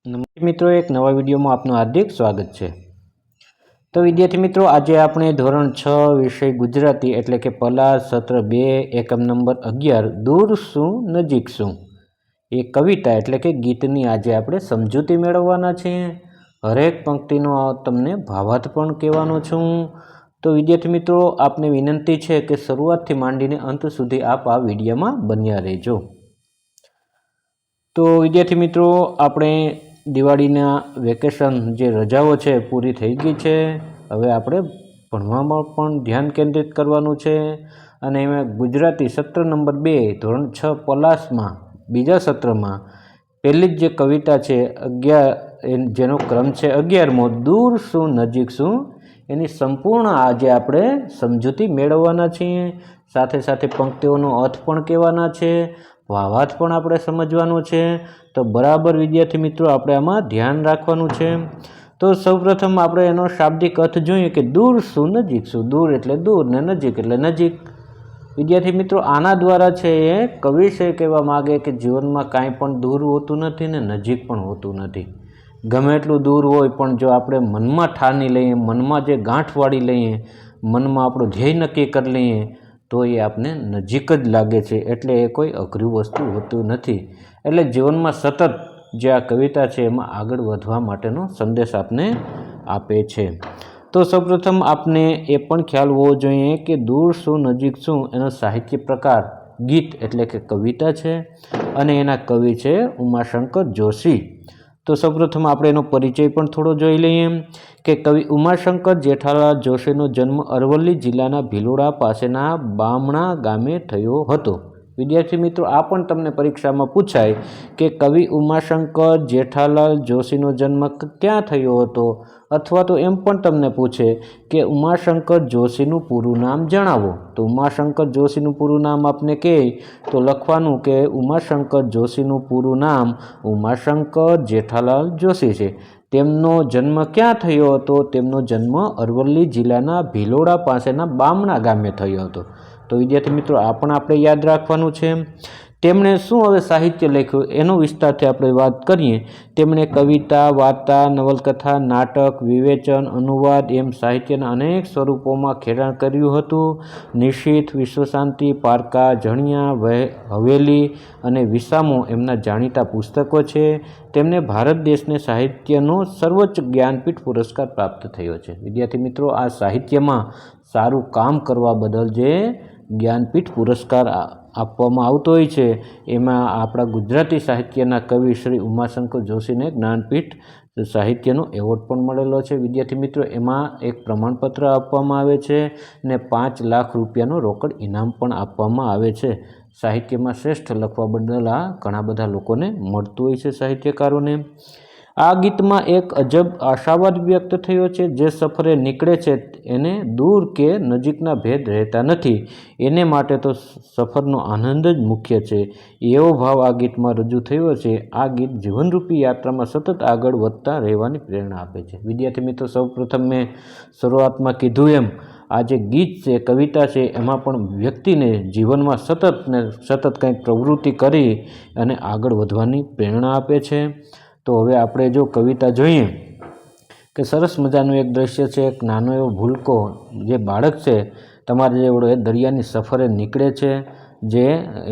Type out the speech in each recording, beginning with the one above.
નમસ્તે મિત્રો, એક નવા વિડીયોમાં આપનું હાર્દિક સ્વાગત છે। તો વિદ્યાર્થી મિત્રો, આજે આપણે ધોરણ 6 વિષય ગુજરાતી એટલે કે પલાશ સત્ર 2 એકમ નંબર 11 દૂર શું નજીક શું એ કવિતા એટલે કે ગીતની આજે આપણે સમજૂતી મેળવવાના છીએ। હરેક પંક્તિનો તમને ભાવાર્થ પણ કહેવાનો છું। તો વિદ્યાર્થી મિત્રો, આપને વિનંતી છે કે શરૂઆતથી માંડીને અંત સુધી આપ આ વિડીયોમાં બન્યા રહેજો। તો વિદ્યાર્થી મિત્રો, આપણે દિવાળીના વેકેશન જે રજાઓ છે પૂરી થઈ ગઈ છે। હવે આપણે ભણવામાં પણ ધ્યાન કેન્દ્રિત કરવાનું છે અને એમાં ગુજરાતી સત્ર નંબર 2 ધોરણ 6 પલાશમાં બીજા સત્રમાં પહેલી જ જે કવિતા છે 11 જેનો ક્રમ છે 11મો દૂર શું નજીક શું એની સંપૂર્ણ આજે આપણે સમજૂતી મેળવવાના છીએ। સાથે સાથે પંક્તિઓનો અર્થ પણ કહેવાના છે, ભાવાર્થ પણ આપણે સમજવાનો છે। તો બરાબર વિદ્યાર્થી મિત્રો, આપણે આમાં ધ્યાન રાખવાનું છે। તો સૌપ્રથમ આપણે એનો શાબ્દિક અર્થ જોઈએ કે દૂર શું નજીક શું। દૂર એટલે દૂર ને નજીક એટલે નજીક। વિદ્યાર્થી મિત્રો, આના દ્વારા છે એ કવિ છે કહેવા માગે કે જીવનમાં કાંઈ પણ દૂર હોતું નથી ને નજીક પણ હોતું નથી। ગમે એટલું દૂર હોય પણ જો આપણે મનમાં ઠાની લઈએ, મનમાં જે ગાંઠ વાળી લઈએ, મનમાં આપણું ધ્યેય નક્કી કરી લઈએ તો એ આપને નજીક જ લાગે છે। એટલે એ કોઈ અઘરી વસ્તુ હોતું નથી। એટલે જીવનમાં સતત જે આ કવિતા છે એમાં આગળ વધવા માટેનો સંદેશ આપને આપે છે। તો સૌપ્રથમ આપને એ પણ ખ્યાલ હોવો જોઈએ કે દૂર શું નજીક શું એનો સાહિત્ય પ્રકાર ગીત એટલે કે કવિતા છે અને એના કવિ છે ઉમાશંકર જોશી। તો સૌપ્રથમ આપણે એનો પરિચય પણ થોડો જોઈ લઈએ કે કવિ ઉમાશંકર જેઠાલાલ જોશીનો જન્મ અરવલ્લી જિલ્લાના ભિલોડા પાસેના બામણા ગામે થયો હતો। વિદ્યાર્થી મિત્રો, આ પણ તમને પરીક્ષામાં પૂછાય કે કવિ ઉમાશંકર જેઠાલાલ જોશીનો જન્મ ક્યાં થયો હતો, અથવા તો એમ પણ તમને પૂછે કે ઉમાશંકર જોશીનું પૂરું નામ જણાવો। તો ઉમાશંકર જોશીનું પૂરું નામ આપને કહે તો લખવાનું કે ઉમાશંકર જોશીનું પૂરું નામ ઉમાશંકર જેઠાલાલ જોશી છે। તેમનો જન્મ ક્યાં થયો હતો? તેમનો જન્મ અરવલ્લી જિલ્લાના ભિલોડા પાસેના બામણા ગામે થયો હતો। તો વિદ્યાર્થી મિત્રો, આ પણ આપણે યાદ રાખવાનું છે। તેમણે શું હવે સાહિત્ય લખ્યું એનો વિસ્તારથી આપણે વાત કરીએ। તેમણે કવિતા, વાર્તા, નવલકથા, નાટક, વિવેચન, અનુવાદ એમ સાહિત્યના અનેક સ્વરૂપોમાં ખેડાણ કર્યું હતું। નિશીથ, વિશ્વશાંતિ, પારકા, જણિયા, હવેલી અને વિસામો એમના જાણીતા પુસ્તકો છે। તેમને ભારત દેશને સાહિત્યનો સર્વોચ્ચ જ્ઞાનપીઠ પુરસ્કાર પ્રાપ્ત થયો છે। વિદ્યાર્થી મિત્રો, આ સાહિત્યમાં સારું કામ કરવા બદલ જે જ્ઞાનપીઠ પુરસ્કાર આપવામાં આવતો હોય છે એમાં આપણા ગુજરાતી સાહિત્યના કવિ શ્રી ઉમાશંકર જોશીને જ્ઞાનપીઠ સાહિત્યનો એવોર્ડ પણ મળેલો છે। વિદ્યાર્થી મિત્રો, એમાં એક પ્રમાણપત્ર આપવામાં આવે છે ને 5 લાખ રૂપિયાનો રોકડ ઇનામ પણ આપવામાં આવે છે। સાહિત્યમાં શ્રેષ્ઠ લખવા બદલ આ ઘણા બધા લોકોને મળતું હોય છે, સાહિત્યકારોને। આ ગીતમાં એક અજબ આશાવાદ વ્યક્ત થયો છે। જે સફરે નીકળે છે એને દૂર કે નજીકના ભેદ રહેતા નથી, એને માટે તો સફરનો આનંદ જ મુખ્ય છે, એવો ભાવ આ ગીતમાં રજૂ થયો છે। આ ગીત જીવનરૂપી યાત્રામાં સતત આગળ વધતા રહેવાની પ્રેરણા આપે છે। વિદ્યાર્થી મિત્રો, સૌપ્રથમ મેં શરૂઆતમાં કીધું એમ આ જે ગીત છે, કવિતા છે, એમાં પણ વ્યક્તિને જીવનમાં સતત કંઈક પ્રવૃત્તિ કરી અને આગળ વધવાની પ્રેરણા આપે છે। તો હવે આપણે જો કવિતા જોઈએ કે સરસ મજાનું એક દ્રશ્ય છે। એક નાનો એવો ભૂલકો જે બાળક છે તમારે જેવડો એ દરિયાની સફરે નીકળે છે, જે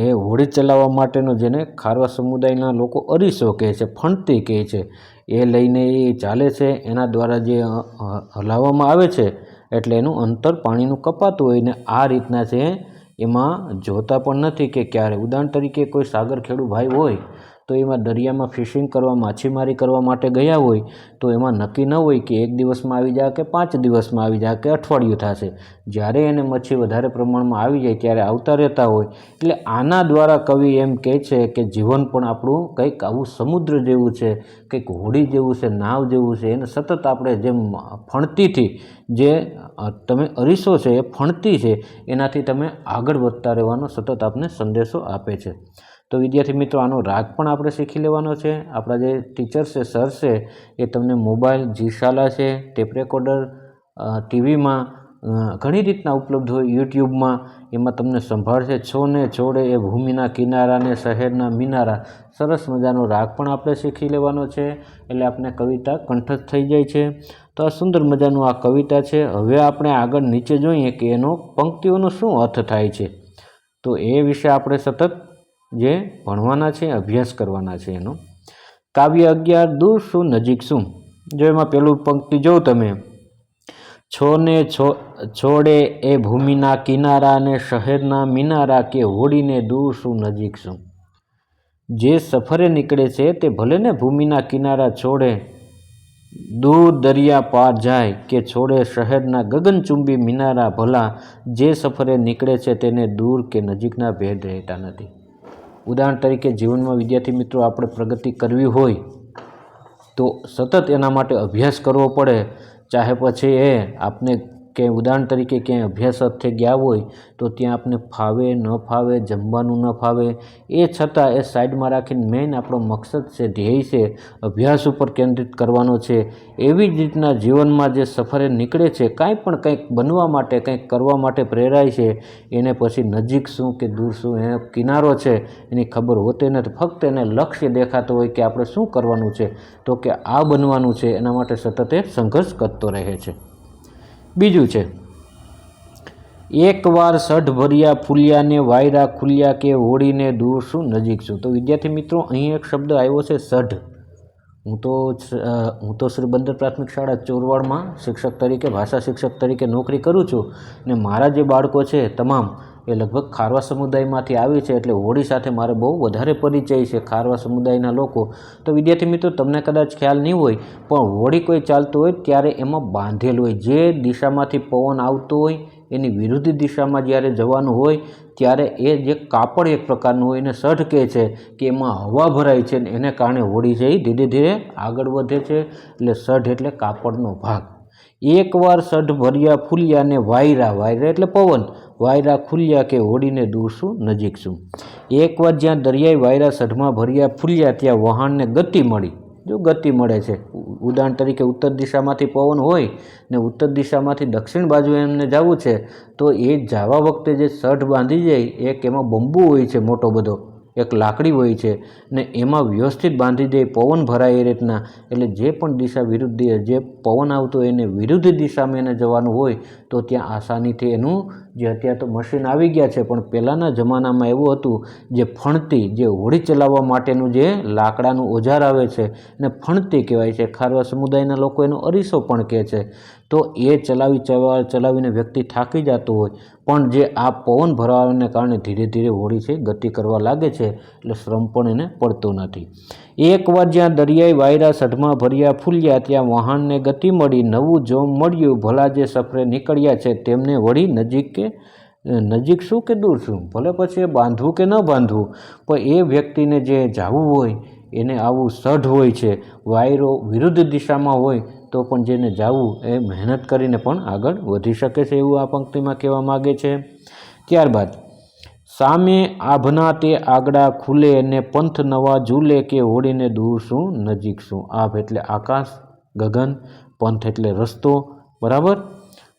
એ હોડી ચલાવવા માટેનો જેને ખારવા સમુદાયના લોકો અરીસો કહે છે, ફણતી કહે છે, એ લઈને એ ચાલે છે। એના દ્વારા જે હલાવવામાં આવે છે એટલે એનું અંતર પાણીનું કપાતું હોય ને આ રીતના છે એમાં જોતા પણ નથી કે ક્યારે ઉદાહરણ તરીકે કોઈ સાગર ખેડૂ ભાઈ હોય તો એમાં દરિયામાં ફિશિંગ કરવા, માછીમારી કરવા માટે ગયા હોય તો એમાં નક્કી ન હોય કે 1 દિવસમાં આવી જાય કે 5 દિવસમાં આવી જાય કે અઠવાડિયું થશે। જ્યારે એને મચ્છી વધારે પ્રમાણમાં આવી જાય ત્યારે આવતા રહેતા હોય। એટલે આના દ્વારા કવિ એમ કહે છે કે જીવન પણ આપણું કંઈક આવું સમુદ્ર જેવું છે, કંઈક હોડી જેવું છે, નાવ જેવું છે। એને સતત આપણે જેમ ફણતીથી જે તમે અરીસો છે એ ફણતી છે એનાથી તમે આગળ વધતા રહેવાનો સતત આપને સંદેશો આપે છે। તો વિદ્યાર્થી મિત્રો, આનો રાગ પણ આપણે શીખી લેવાનો છે। આપણા જે ટીચર છે, સર છે, એ તમને મોબાઈલ, જીશાલા છે, ટેપ રેકોર્ડર, ટીવીમાં ઘણી રીતના ઉપલબ્ધ હોય યુટ્યુબમાં. એમાં તમને સંભાળશે છોને છોડે એ ભૂમિના કિનારા ને શહેરના મિનારા. સરસ મજાનો રાગ પણ આપણે શીખી લેવાનો છે, એટલે આપણે કવિતા કંઠસ્થ થઈ જાય છે. તો આ સુંદર મજાનું આ કવિતા છે. હવે આપણે આગળ નીચે જોઈએ કે એનો પંક્તિઓનો શું અર્થ થાય છે. તો એ વિશે આપણે સતત જે ભણવાના છે, અભ્યાસ કરવાના છે એનો. કાવ્ય 11 દૂર શું નજીક શું. જો એમાં પેલું પંક્તિ જોઉં તમે, છોને છોડે એ ભૂમિના કિનારા ને શહેરના મિનારા, કે હોડીને દૂર શું નજીક શું. જે સફરે નીકળે છે તે ભલે ને ભૂમિના કિનારા છોડે, દૂર દરિયા પાર જાય, કે છોડે શહેરના ગગનચુંબી મિનારા, ભલા જે સફરે નીકળે છે તેને દૂર કે નજીકના ભેદ રહેતા નથી. ઉદાહરણ તરીકે જીવનમાં વિદ્યાર્થી મિત્રો આપણે પ્રગતિ કરવી હોય તો સતત એના માટે અભ્યાસ કરવો પડે. ચાહે પછી એ આપને કે ઉદાહરણ તરીકે ક્યાંય અભ્યાસ અર્થે ગયા હોય તો ત્યાં આપને ફાવે ન ફાવે, જમવાનું ન ફાવે, એ છતાં એ સાઈડમાં રાખીને મેઇન આપણો મકસદ છે, ધ્યેય છે, અભ્યાસ ઉપર કેન્દ્રિત કરવાનો છે. એવી જ રીતના જીવનમાં જે સફરે નીકળે છે, કાંઈ પણ કંઈક બનવા માટે, કંઈક કરવા માટે પ્રેરાય છે, એને પછી નજીક શું કે દૂર શું એનો કિનારો છે એની ખબર હોતી નથી. ફક્ત એને લક્ષ્ય દેખાતો હોય કે આપણે શું કરવાનું છે, તો કે આ બનવાનું છે. એના માટે સતત એ સંઘર્ષ કરતો રહે છે. બીજું છે, એકવાર સઢ ભર્યા ફૂલ્યા ને વાયરા ખુલ્યા, કે હોડીને દૂર શું નજીક શું. તો વિદ્યાર્થી મિત્રો અહીં એક શબ્દ આવ્યો છે સઢ. હું તો શ્રી બંદર પ્રાથમિક શાળા ચોરવાડમાં શિક્ષક તરીકે, ભાષા શિક્ષક તરીકે નોકરી કરું છું, ને મારા જે બાળકો છે તમામ એ લગભગ ખારવા સમુદાયમાંથી આવી છે, એટલે હોડી સાથે મારે બહુ વધારે પરિચય છે, ખારવા સમુદાયના લોકો. તો વિદ્યાર્થી મિત્રો તમને કદાચ ખ્યાલ નહીં હોય, પણ હોડી કોઈ ચાલતું હોય ત્યારે એમાં બાંધેલ હોય. જે દિશામાંથી પવન આવતો હોય એની વિરુદ્ધ દિશામાં જ્યારે જવાનું હોય ત્યારે એ જે કાપડ એક પ્રકારનું હોય એને સઢ કહે છે, કે એમાં હવા ભરાય છે, ને એને કારણે હોડી છે એ ધીરે ધીરે આગળ વધે છે. એટલે સઢ એટલે કાપડનો ભાગ. એકવાર સઢ ભર્યા ફૂલ્યા ને વાયરા, વાયરા એટલે પવન, વાયરા ખુલ્યા, કે હોડીને દૂર શું નજીક શું. એકવાર જ્યાં દરિયાઈ વાયરા સઢમાં ભર્યા ફૂલ્યા ત્યાં વહાણને ગતિ મળી. જો ગતિ મળે છે, ઉદાહરણ તરીકે ઉત્તર દિશામાંથી પવન હોય ને ઉત્તર દિશામાંથી દક્ષિણ બાજુ એમને જવું છે, તો એ જવા વખતે જે સઢ બાંધી જાય, એક એમાં બંબુ હોય છે મોટો બધો, એક લાકડી હોય છે, ને એમાં વ્યવસ્થિત બાંધી દે, પવન ભરાય એ રીતના. એટલે જે પણ દિશા વિરુદ્ધ જે પવન આવતો હોય એને વિરુદ્ધ દિશામાં એને જવાનું હોય તો ત્યાં આસાનીથી એનું, જે અત્યારે તો મશીન આવી ગયા છે, પણ પહેલાંના જમાનામાં એવું હતું, જે ફણતી, જે હોડી ચલાવવા માટેનું જે લાકડાનું ઓજાર આવે છે એને ફણતી કહેવાય છે. ખારવા સમુદાયના લોકો એનો અરીસો પણ કહે છે. તો એ ચલાવીને વ્યક્તિ થાકી જતો હોય, પણ જે આ પવન ભરાવાને કારણે ધીરે ધીરે હોડી છે ગતિ કરવા લાગે છે, એટલે શ્રમ પણ એને પડતો નથી. એકવાર જ્યાં દરિયાઈ વાયરા સઢમાં ભર્યા ફૂલ્યા ત્યાં વહાણને ગતિ મળી, નવું જોમ મળ્યું, ભલા જે સફરે નીકળ્યા છે તેમને વળી નજીક શું કે દૂર શું. ભલે પછી એ બાંધવું કે ન બાંધવું, પણ એ વ્યક્તિને જે જવું હોય એને આવું સઢ હોય છે, વાયરો વિરુદ્ધ દિશામાં હોય તો પણ જેને જવું એ મહેનત કરીને પણ આગળ વધી શકે છે, એવું આ પંક્તિમાં કહેવા માગે છે. ત્યારબાદ, સામે આભના તે આગડા ખુલે, ને પંથ નવા ઝૂલે, કે હોડીને દૂર શું નજીક શું. આભ એટલે આકાશ, ગગન, પંથ એટલે રસ્તો, બરાબર.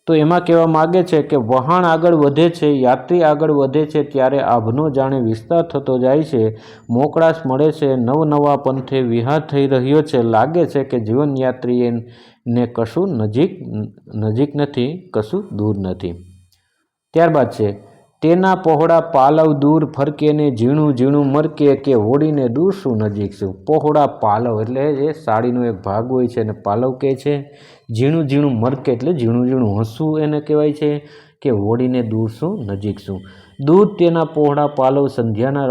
તો એમાં કહેવા માગે છે કે વહાણ આગળ વધે છે, યાત્રી આગળ વધે છે, ત્યારે આભનો જાણે વિસ્તાર થતો જાય છે, મોકળાશ મળે છે, નવનવા પંથે વિહાર થઈ રહ્યો છે, લાગે છે કે જીવનયાત્રીને કશું નજીક નથી, કશું દૂર નથી. ત્યારબાદ છે, તેના પહોળા પાલવ દૂર ફરકે, ને ઝીણું ઝીણું મરકે, કે હોડીને દૂર શું નજીક શું. પહોળા પાલવ એટલે એ સાડીનો એક ભાગ હોય છે, અને પાલવ કહે છે. ઝીણું ઝીણું મરકે એટલે ઝીણું ઝીણું હસવું એને કહેવાય છે, કે હોડીને દૂર શું નજીક શું. દૂર તેના પહોળા પાલવ સંધ્યાના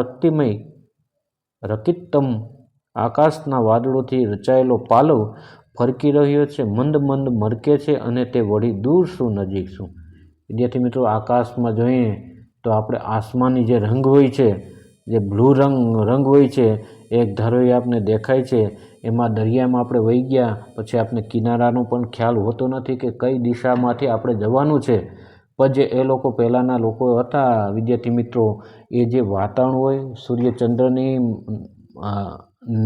રકિતમ આકાશના વાદળોથી રચાયેલો પાલવ ફરકી રહ્યો છે, મંદ મંદ મરકે છે, અને તે વળી દૂર શું નજીક શું. વિદ્યાર્થી મિત્રો આકાશમાં જોઈએ તો આપણે આસમાની જે રંગ હોય છે, જે બ્લુ રંગ હોય છે, એક ધારો એ આપણે દેખાય છે, એમાં દરિયામાં આપણે વહી ગયા પછી આપણે કિનારાનો પણ ખ્યાલ હોતો નથી કે કઈ દિશામાંથી આપણે જવાનું છે. પણ જે એ લોકો પહેલાંના લોકો હતા વિદ્યાર્થી મિત્રો, એ જે વાતાવરણ હોય સૂર્યચંદ્રની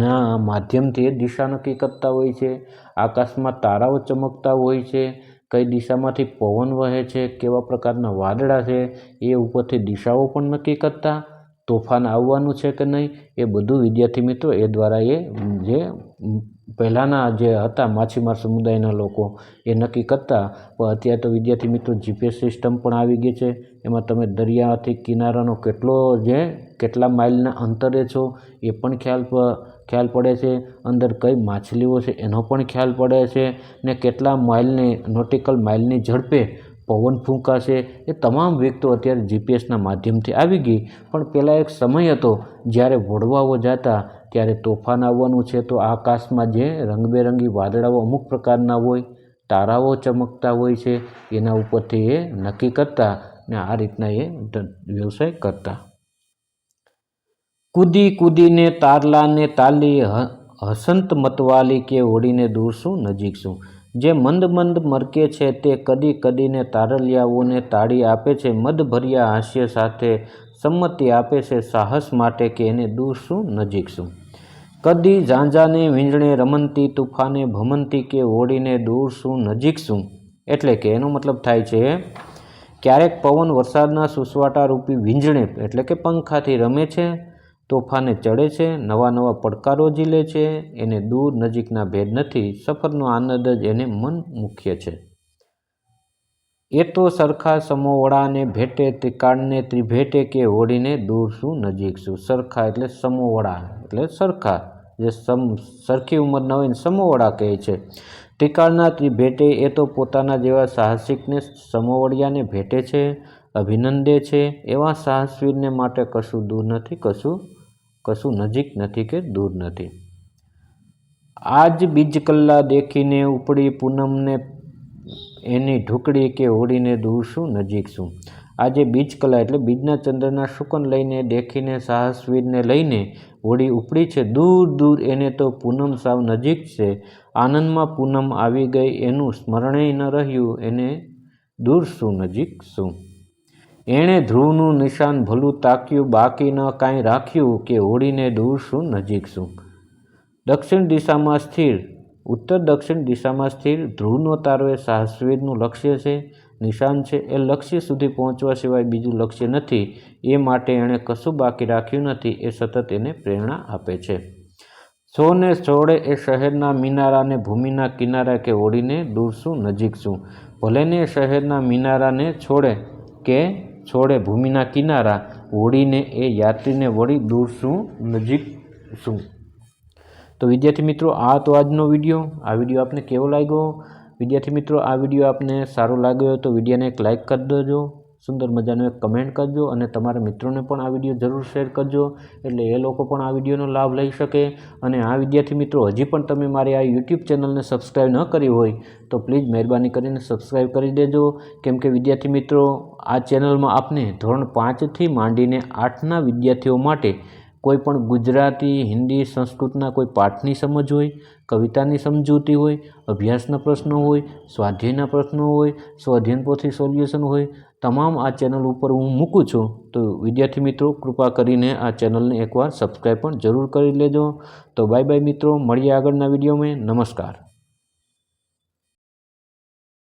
ના માધ્યમથી એ દિશા નક્કી કરતા હોય છે, આકાશમાં તારાઓ ચમકતા હોય છે, કઈ દિશામાંથી પવન વહે છે, કેવા પ્રકારના વાદળા છે, એ ઉપરથી દિશાઓ પણ નક્કી કરતા, તોફાન આવવાનું છે કે નહીં એ બધું વિદ્યાર્થી મિત્રો એ દ્વારા એ જે પહેલાંના જે હતા માછીમાર સમુદાયના લોકો એ નક્કી કરતા. પણ અત્યારે તો વિદ્યાર્થી મિત્રો જીપીએસ સિસ્ટમ પણ આવી ગઈ છે. એમાં તમે દરિયાથી કિનારાનો કેટલા માઇલના અંતરે છો એ પણ ખ્યાલ પડે છે. અંદર કઈ માછલીઓ છે એનો પણ ખ્યાલ પડે છે. ને કેટલા નોટિકલ માઇલની ઝડપે પવન ફૂંકાશે એ તમામ વિગતો અત્યારે જીપીએસના માધ્યમથી આવી ગઈ. પણ પહેલાં એક સમય હતો જ્યારે વડવાઓ જતા ત્યારે તોફાન આવવાનું છે તો આકાશમાં જે રંગબેરંગી વાદળાઓ અમુક પ્રકારના હોય, તારાઓ ચમકતા હોય છે, એના ઉપરથી એ નક્કી કરતા ને આ રીતના એ વ્યવસાય કરતા. કૂદી કૂદીને તારલાને તાલી, હસંત મતવાલી કે ઓડીને દૂર શું નજીક શું. જે મંદ મંદ મરકે છે તે કદી કદીને તારલિયાઓને તાળી આપે છે. મદભર્યા હાસ્ય સાથે સંમતિ આપે છે સાહસ માટે કે એને દૂર શું નજીક શું. કદી ઝાંઝાને વીંજણે રમંતી, તુફાને ભમંતી કે ઓડીને દૂર શું નજીક શું. એટલે કે એનો મતલબ થાય છે ક્યારેક પવન વરસાદના સુસવાટા રૂપી વીંજણે એટલે કે પંખાથી રમે છે, તોફાને ચડે છે, નવા નવા પડકારો ઝીલે છે. એને દૂર નજીકના ભેદ નથી, સફરનો આનંદ જ એને મન મુખ્ય છે. એ તો સરખા સમોવડાને ભેટે, ત્રિકાળને ત્રિભેટે કે ઓડીને દૂર શું નજીક શું. સરખા એટલે સમોવડા એટલે સરખા, જે સરખી ઉંમરના હોય ને સમોવડા કહે છે. ત્રિકાળના ત્રિભેટે એ તો પોતાના જેવા સાહસિકને સમોવડિયાને ભેટે છે, અભિનંદે છે. એવા સાહસવીરને માટે કશું દૂર નથી, કશું નજીક નથી કે દૂર નથી. આજ બીજ કલ્લા દેખીને ઉપડી પૂનમને એની ઢુકડી કે ઓડીને દૂર શું નજીક શું. આજે બીજ કલા એટલે બીજના ચંદ્રના શુકન લઈને દેખીને સાહસવીરને લઈને હોડી ઉપડી છે દૂર દૂર. એને તો પૂનમ સાવ નજીક છે. આનંદમાં પૂનમ આવી ગઈ એનું સ્મરણેય ન રહ્યું, એને દૂર શું નજીક શું. એણે ધ્રુવનું નિશાન ભલું તાક્યું, બાકી ન કાંઈ રાખ્યું કે ઓડીને દૂર શું નજીક શું. દક્ષિણ દિશામાં સ્થિર, ઉત્તર દક્ષિણ દિશામાં સ્થિર ધ્રુવનો તારો એ સાહસવીરનું લક્ષ્ય છે, નિશાન છે. એ લક્ષ્ય સુધી પહોંચવા સિવાય બીજું લક્ષ્ય નથી. એ માટે એણે કશું બાકી રાખ્યું નથી. એ સતત એને પ્રેરણા આપે છે. સોને છોડે એ શહેરના મિનારાને, ભૂમિના કિનારા કે ઓડીને દૂર શું નજીક શું. ભલેને શહેરના મિનારાને છોડે ભૂમિના કિનારા, ઓડીને એ યાત્રીને વળી દૂર શું નજીક શું. તો વિદ્યાર્થી મિત્રો આ તો આજનો વિડીયો. આ વિડીયો આપને કેવો લાગ્યો? વિદ્યાર્થી મિત્રો આ વિડીયો આપને સારો લાગ્યો તો વિડીયોને એક લાઇક કરી દેજો, સુંદર મજાનો એક કમેન્ટ કરજો અને તમારા મિત્રોને પણ આ વિડીયો જરૂર શેર કરજો, એટલે એ લોકો પણ આ વિડીયોનો લાભ લઈ શકે. અને આ વિદ્યાર્થી મિત્રો હજી પણ તમે મારી આ યુટ્યુબ ચેનલને સબસ્ક્રાઈબ ન કરી હોય તો પ્લીઝ મહેરબાની કરીને સબસ્ક્રાઈબ કરી દેજો. કેમ કે વિદ્યાર્થી મિત્રો આ ચેનલમાં આપને ધોરણ 5થી માંડીને 8ના વિદ્યાર્થીઓ માટે કોઈ પણ ગુજરાતી, હિન્દી, સંસ્કૃતના કોઈ પાઠની સમજ હોય, કવિતાની સમજૂતી હોય, અભ્યાસના પ્રશ્નો હોય, સ્વાધ્યાયના પ્રશ્નો હોય, સ્વાધ્યાયન પોથી સોલ્યુશન હોય, તમામ આ ચેનલ ઉપર હું મૂકું છું. તો વિદ્યાર્થી મિત્રો કૃપા કરીને આ ચેનલને એકવાર સબસ્ક્રાઈબ પણ જરૂર કરી લેજો. તો બાય બાય મિત્રો, મળીએ આગળના વિડીયોમાં. નમસ્કાર.